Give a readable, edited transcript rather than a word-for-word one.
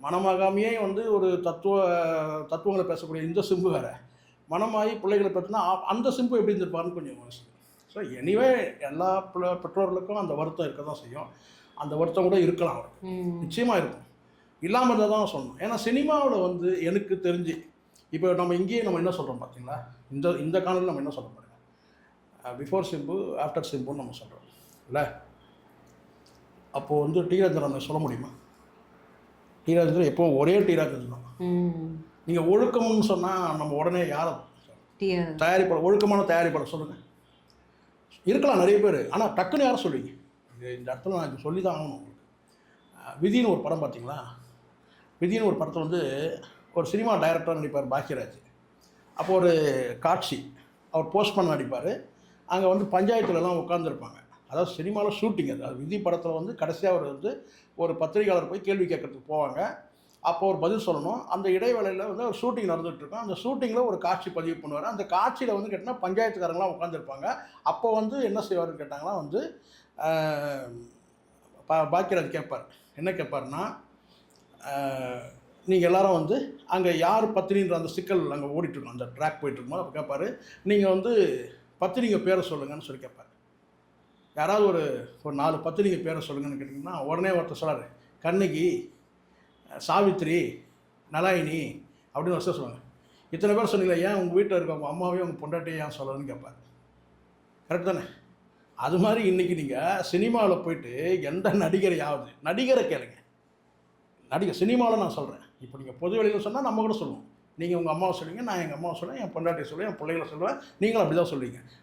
மணமாகாமையே வந்து ஒரு தத்துவங்களை பேசக்கூடிய இந்த சிம்பு வேறு, மணமாகி பிள்ளைகளை பற்றினா அந்த சிம்பு எப்படி இருந்திருப்பாருன்னு கொஞ்சம் யோசிங்க. ஸோ எனிவே எல்லா பெற்றோர்களுக்கும் அந்த வருத்தம் இருக்க தான் செய்யும். அந்த வருத்தம் கூட இருக்கலாம் அவருக்கு, நிச்சயமாக இருக்கும். இல்லாமல் இருந்தால் தான் சொல்லணும். ஏன்னா சினிமாவில் வந்து எனக்கு தெரிஞ்சு இப்போ நம்ம இங்கேயே நம்ம என்ன சொல்கிறோம் பார்த்தீங்களா, இந்த காலத்தில் நம்ம என்ன சொல்ல பாருங்க, பிஃபோர் சிம்பு ஆஃப்டர் சிம்புன்னு நம்ம சொல்கிறோம் இல்லை. அப்போது வந்து டி ராஜேந்திரன் சொல்ல முடியுமா? டி ராஜேந்திரன் எப்போ ஒரே டி ராஜேந்திரன் தான். நீங்கள் ஒழுக்கம்னு சொன்னால் நம்ம உடனே யாரை தயாரிப்பாளர், ஒழுக்கமான தயாரிப்பாளர் சொல்லுங்கள். இருக்கலாம் நிறைய பேர், ஆனால் டக்குன்னு யாரை சொல்லுவீங்க? இந்த இடத்துல நான் சொல்லி தான் ஆகணும் உங்களுக்கு. விதின்னு ஒரு படம் பார்த்தீங்களா? விதின்னு ஒரு படத்தில் வந்து ஒரு சினிமா டைரக்டராக நடிப்பார் பாக்யராஜ். அப்போ ஒரு காட்சி, அவர் போஸ்ட்மேன் நடிப்பார். அங்கே வந்து பஞ்சாயத்துலலாம் உட்காந்துருப்பாங்க. அதாவது சினிமாவில் ஷூட்டிங் அது விதி படத்தில் வந்து கடைசியாக அவர் வந்து ஒரு பத்திரிகையாளர் போய் கேள்வி கேட்கறதுக்கு போவாங்க. அப்போ ஒரு பதில் சொல்லணும். அந்த இடைவேளையில் வந்து ஒரு ஷூட்டிங் நடந்துகிட்ருக்கோம். அந்த ஷூட்டிங்கில் ஒரு காட்சி பதிவு பண்ணுவார். அந்த காட்சியில் வந்து கேட்டிங்கன்னா பஞ்சாயத்துக்காரங்களாம் உட்காந்துருப்பாங்க. அப்போ வந்து என்ன செய்வார்னு கேட்டாங்கன்னா வந்து பாக்யராஜ் கேட்பார். என்ன கேட்பார்னா, நீங்கள் எல்லாரும் வந்து அங்கே யார் பத்தினின்ற அந்த சிக்கல் அங்கே ஓடிட்டுருக்கோம், அந்த ட்ராக் போயிட்டுருக்கோம். அப்போ கேட்பார், நீங்கள் வந்து பத்தினிங்க பேரை சொல்லுங்கன்னு சொல்லி கேட்பார். யாராவது ஒரு 4 பத்தினிங்க பேரை சொல்லுங்கன்னு கேட்டிங்கன்னா உடனே ஒருத்தர் சொல்கிறார், கண்ணகி, சாவித்ரி, நலாயினி அப்படின்னு வருஷம் சொல்லுவாங்க. இத்தனை பேர் சொன்னீங்களா, ஏன் உங்கள் வீட்டில் இருக்க உங்கள் அம்மாவையும் உங்கள் பொண்டாட்டியும் ஏன் சொல்லணும்னு கேட்பார். கரெக்ட் தானே? அது மாதிரி இன்றைக்கி நீங்கள் சினிமாவில் போயிட்டு எந்த நடிகரையாவது, நடிகரை கேளுங்க, நடிகர் சினிமாவில் நான் சொல்கிறேன். இப்போ நீங்கள் பொது வெளியில் சொன்னால் நம்ம கூட சொல்லுவோம். நீங்கள் உங்கள் அம்மாவை சொல்லுவீங்க, நான் எங்கள் அம்மாவை சொல்லுவேன், என் பொண்டாட்டியை சொல்லுவேன், என் பிள்ளைகளை சொல்லுவேன், நீங்களும் அப்படி தான் சொல்லுவீங்க.